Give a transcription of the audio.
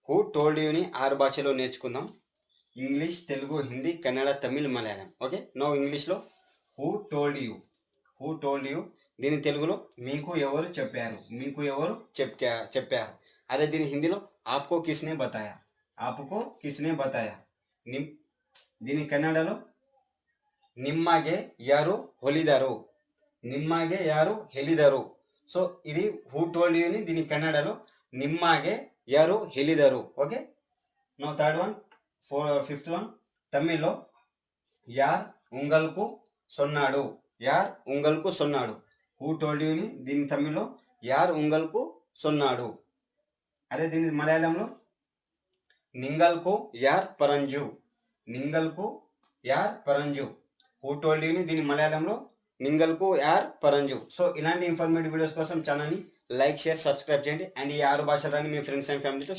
Who told యూని 6 భాషలో నేర్చుకుందాం. English, Telugu, Hindi, Kannada, Tamil, Malayalam. Okay, no ఇంగ్లీష్లో who told you. Who told you దీని తెలుగులో మీకు ఎవరు చెప్పారు, మీకు ఎవరు చెప్పారు. అదే దీని హిందీలో ఆప్కో కిస్నే బతాయా, ఆప్కో కిస్నే బతాయా. దీని కన్నడలో నిమ్మాగే యారు హొలిదారు, నిమ్మాగే యారు హెలిదారు. సో ఇది హూ టోల్డ్ యూని దీని కన్నడలో నిమ్మాగే యారు హెలిదారు. Okay, no third one, fifth one తమిళ్లో యార్ ఉంగల్కు సొన్నాడు, యార్ ఉంగల్కు సొన్నాడు. హూ టోల్డ్ యూని దీని తమిళ్లో యార్ ఉంగల్కు సొన్నాడు. అదే దీని మలయాళంలో నింగల్కు యార్ పరంజు, నింగల్కు యార్ పరంజు. హూ టోల్డ్ యూని దీని మలయాళంలో నింగల్కు యార్ పరంజు. సో ఇలాంటి ఇన్ఫర్మేటివ్ వీడియోస్ కోసం ఛానల్ని లైక్, షేర్, సబ్స్క్రైబ్ చేయండి. అండ్ ఈ 6 భాషలని మీ ఫ్రెండ్స్ అండ్ ఫ్యామిలీతో